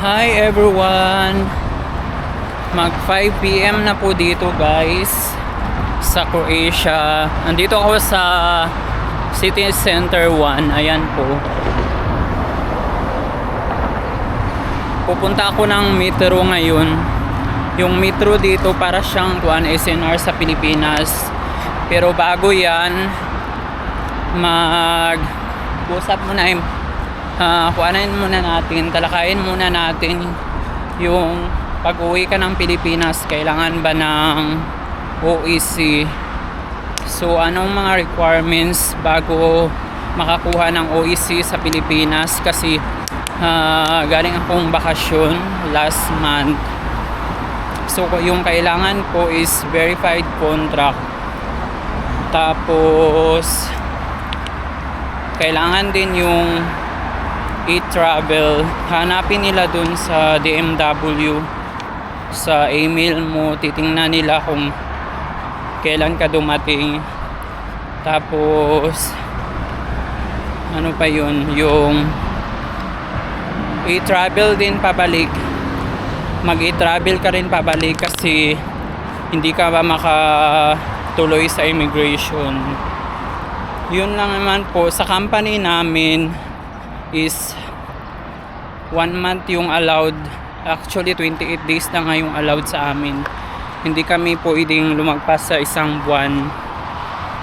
Hi everyone! Mag 5 PM na po dito guys sa Croatia. Nandito ako sa City Center 1. Ayan po. Pupunta ako ng metro ngayon. Yung metro dito para siyang SNR sa Pilipinas. Pero bago yan, mag-usap muna kuhanin muna natin, talakayin muna natin yung pag-uwi ka ng Pilipinas, kailangan ba ng OEC. So anong mga requirements bago makakuha ng OEC sa Pilipinas, kasi galing akong bakasyon last month. So yung kailangan ko is verified contract, tapos kailangan din yung e-travel. Hanapin nila dun sa DMW, sa email mo, titingnan nila kung kailan ka dumating. Tapos ano pa yun, yung e-travel din pabalik. Mag e-travel ka rin pabalik kasi hindi ka ba makatuloy sa immigration. Yun lang naman po. Sa company namin is 1 month yung allowed. Actually 28 days na nga yung allowed sa amin. Hindi kami pwedeng lumagpas sa isang buwan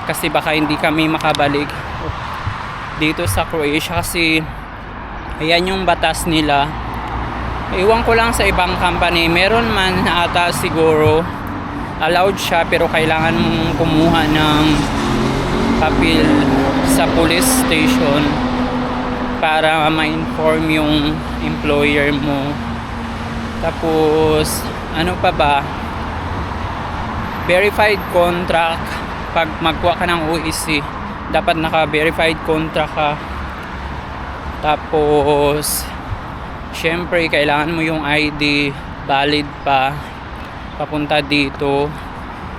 kasi baka hindi kami makabalik dito sa Croatia, kasi ayan yung batas nila. Iwan ko lang sa ibang company, meron man ata siguro allowed siya, pero kailangan mong kumuha ng papel sa police station para ma-inform yung employer mo. Tapos ano pa ba, verified contract. Pag magkuha ka ng OEC, dapat naka-verified contract ka. Tapos syempre kailangan mo yung ID valid pa papunta dito,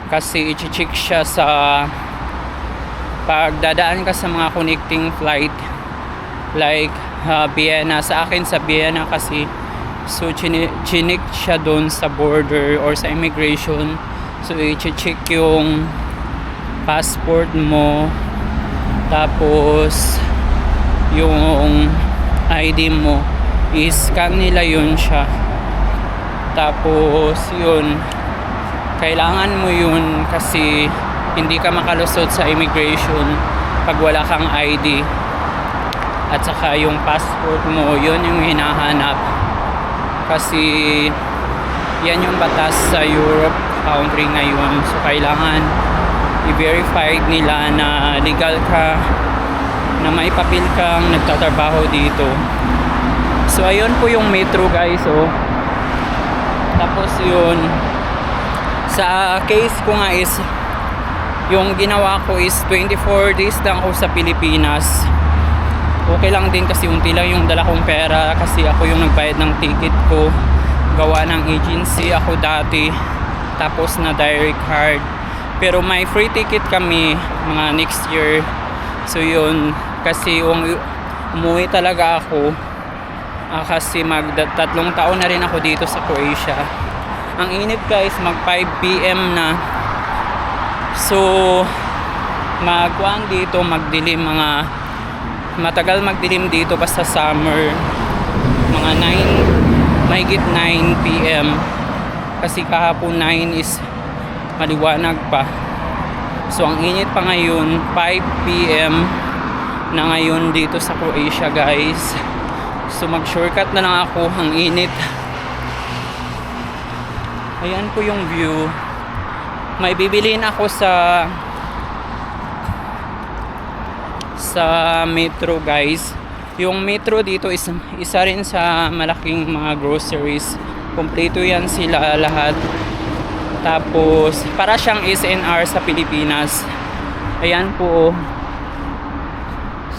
kasi i-check siya sa pagdadaan ka sa mga connecting flight like Vienna. Sa akin sa Vienna kasi, so chinik siya doon sa border or sa immigration. So i-check yung passport mo, tapos yung ID mo, i-scan nila yun siya. Tapos yun, kailangan mo yun kasi hindi ka makalusot sa immigration pag wala kang ID. At saka yung passport mo, yun yung hinahanap, kasi yan yung batas sa Europe country ngayon. So kailangan i-verify nila na legal ka, na may papel kang nagtatrabaho dito. So ayun po yung metro guys. Tapos yun, sa case ko nga is, yung ginawa ko is 24 days lang ako sa Pilipinas. Okay lang din kasi unti lang yung dala kong pera, kasi ako yung nagbayad ng ticket ko, gawa ng agency ako dati, tapos na direct card. Pero may free ticket kami mga next year. So yun, kasi umuwi talaga ako, kasi 3 taon na rin ako dito sa Croatia. Ang init guys, mag 5 PM na. So magkuhan dito, magdilim, matagal magdilim dito basta summer, mga 9, mahigit 9 PM, kasi kahapon 9 is maliwanag pa. So ang init pa ngayon, 5 PM na ngayon dito sa Croatia guys. So mag shortcut na lang ako, ang init. Ayan po yung view. May bibiliin ako sa metro guys. Yung metro dito is isa rin sa malaking mga groceries. Kompleto yan sila lahat. Tapos para siyang SNR sa Pilipinas. Ayan po,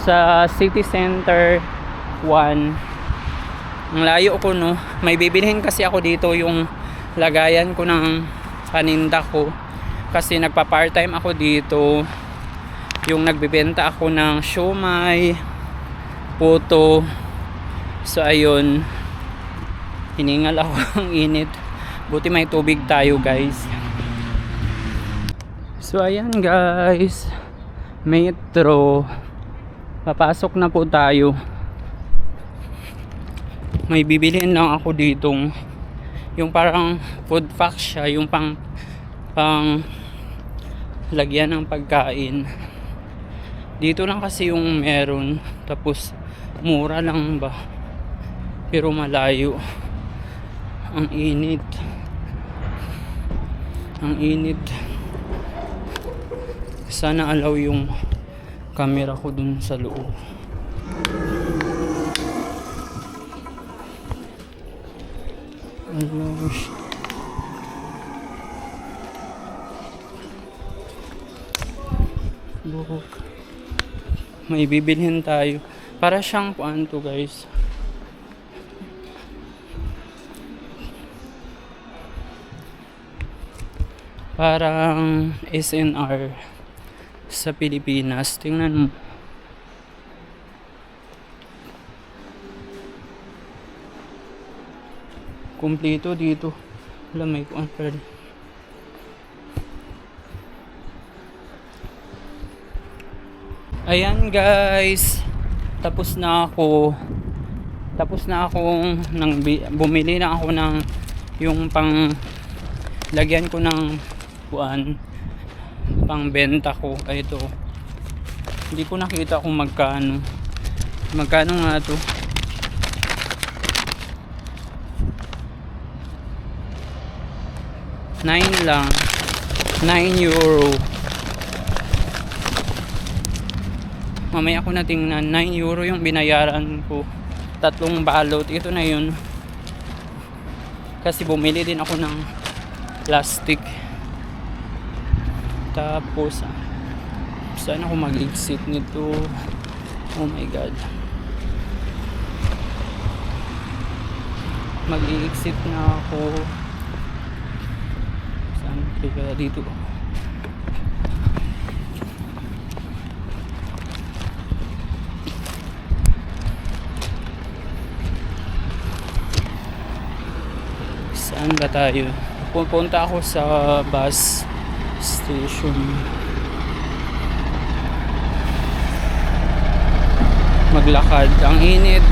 sa City Center 1. Ang layo ko, no. May bibilhin kasi ako dito, yung lagayan ko ng paninda ko, kasi nagpa part time ako dito. Yung nagbebenta ako ng siomai, puto. So ayun, Hiningal ako ang init. Buti may tubig tayo guys. So ayan guys, metro. Papasok na po tayo. May bibiliin lang ako ditong yung parang food pack siya, yung pang lagyan ng pagkain. Dito lang kasi yung meron, tapos mura lang ba, pero malayo. Ang init, ang init. Sana alaw yung camera ko dun sa loob. Look. May bibilhin tayo. Para siyang kuan to guys. Parang SNR sa Pilipinas. Tingnan mo. Kumpleto dito. Wala, may kuan pa rin. Ayan guys, tapos na akong bumili na ako ng yung pang lagyan ko ng kuan, pang benta ko. Ay, ito, hindi ko nakita kung magkano nga to. €9 lang, €9. Mamaya ko na tingnan. €9 yung binayaran ko. 3 balot. Ito na yun. Kasi bumili din ako ng plastic. Tapos saan ako mag-exit nito? Oh my god. Mag-exit na ako. Saan kaya dito? Saan ba tayo? Pupunta ako sa bus station. Maglakad. Ang init.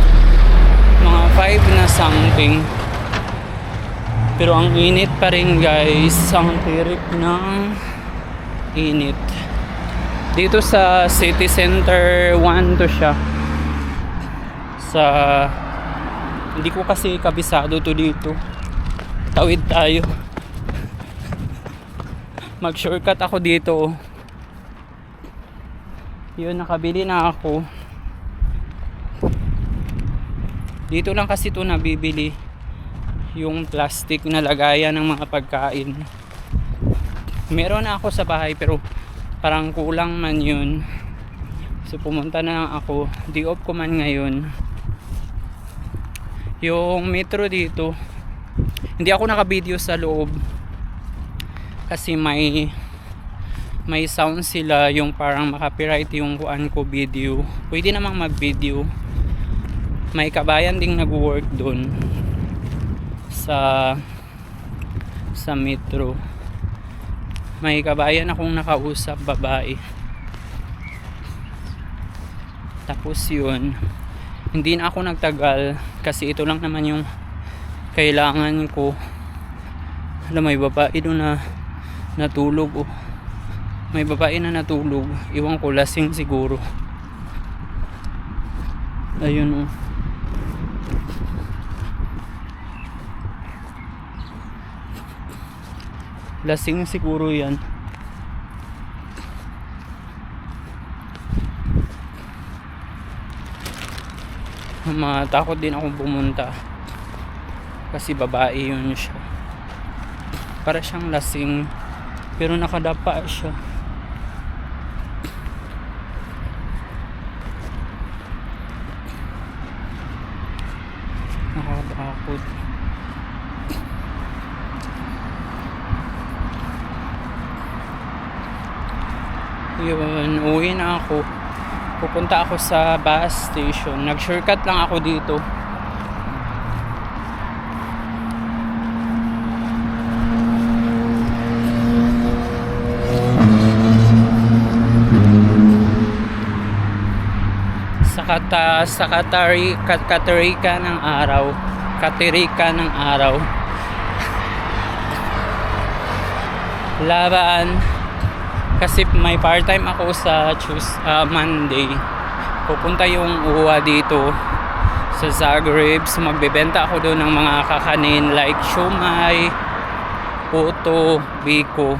Mga 5 na something. Pero ang init pa rin guys. Ang tirik ng init. Dito sa city center 1 to siya. Hindi ko kasi kabisado to dito. Tawid tayo. Mag shortcut ako dito. Yun, nakabili na ako. Dito lang kasi ito nabibili yung plastic na lagayan ng mga pagkain. Meron na ako sa bahay pero parang kulang man yun. So pumunta na lang ako. Di off ko man ngayon. Yung metro dito, hindi ako naka-video sa loob kasi may sound sila, yung parang makapiright yung kuan ko video. Pwede namang mag-video. May kabayan ding nag-work doon sa metro. May kabayan akong nakausap, babae. Tapos yun, hindi na ako nagtagal kasi ito lang naman yung kailangan ko. Alam, may babae doon na natulog. Oh. May babae na natulog. Iwan ko, lasing siguro. Ayun oh. Lasing siguro yan. Matakot din akong pumunta kasi babae yun siya. Para siyang lasing pero nakadapa siya. Nakakatakot. Yun, uwi na ako. Pupunta ako sa bus station. Nag-shortcut lang ako dito. papunta sa Katarika ng araw. Katirika ng araw. Laban. Kasi may part-time ako sa Monday. Pupunta yung uwa dito sa Zagreb. So magbebenta ako doon ng mga kakanin like siomai, puto, biko.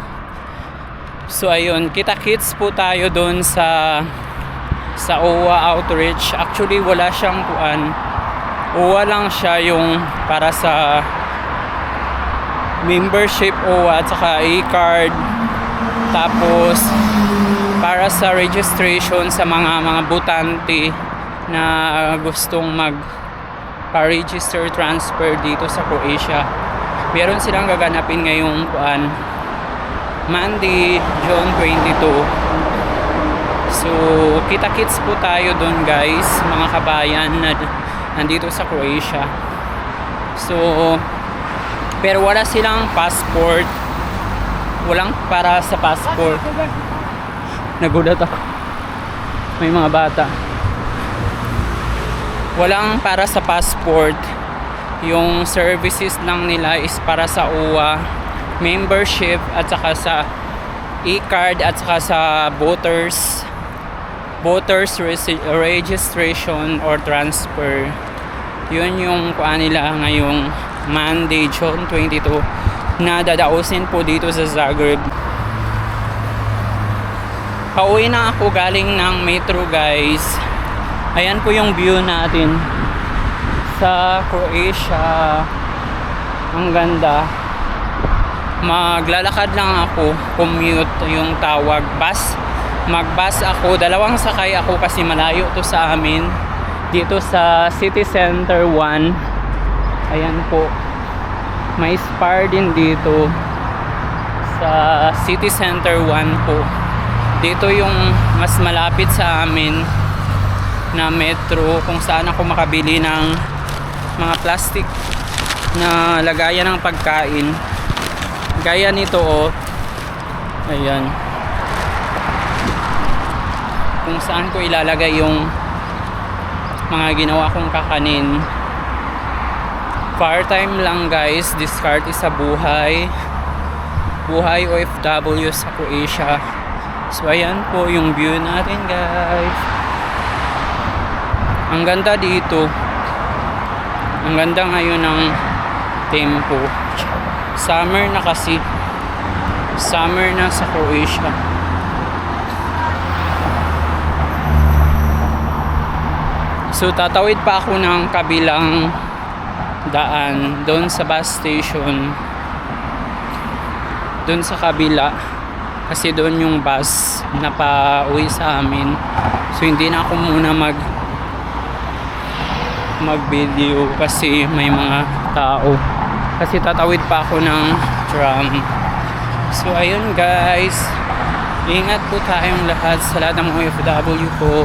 So ayun, kita-kits po tayo doon sa OWA outreach. Actually wala siyang kuan. OWA lang siya yung para sa membership OWA at saka e-card. Tapos para sa registration sa mga butante na gustong pa-register transfer dito sa Croatia. Meron silang gaganapin ngayong Monday, June 22. So, kita-kits po tayo doon guys, mga kabayan na nandito sa Croatia. So, pero wala silang passport. Walang para sa passport. Nagulat ako. May mga bata. Walang para sa passport. Yung services lang nila is para sa OWA, membership at saka sa e-card at saka sa voters registration or transfer. Yun yung kuan nila ngayong Monday, June 22 na dadausin po dito sa Zagreb. Pauwi na ako galing ng metro guys. Ayan po yung view natin sa Croatia. Ang ganda. Maglalakad lang ako, commute yung tawag, bus. Mag-bus ako, dalawang sakay ako kasi malayo to sa amin. Dito sa City Center 1. Ayan po. May Spar din dito sa City Center 1 po. Dito yung mas malapit sa amin na metro kung saan ako makabili ng mga plastic na lagayan ng pagkain. Gaya nito ayan. Kung saan ko ilalagay yung mga ginawa kong kakanin. Part-time lang guys, diskarte sa buhay OFW sa Croatia. So ayan po yung view natin guys. Ang ganda dito. Ang ganda ngayon ng tempo. Summer na kasi. Summer na sa Croatia. So tatawid pa ako ng kabilang daan doon sa bus station. Doon sa kabila. Kasi doon yung bus na pa-uwi sa amin. So hindi na ako muna mag-video kasi may mga tao. Kasi tatawid pa ako ng tram. So ayun guys. Ingat po tayong lahat sa lahat ng mga OFW po.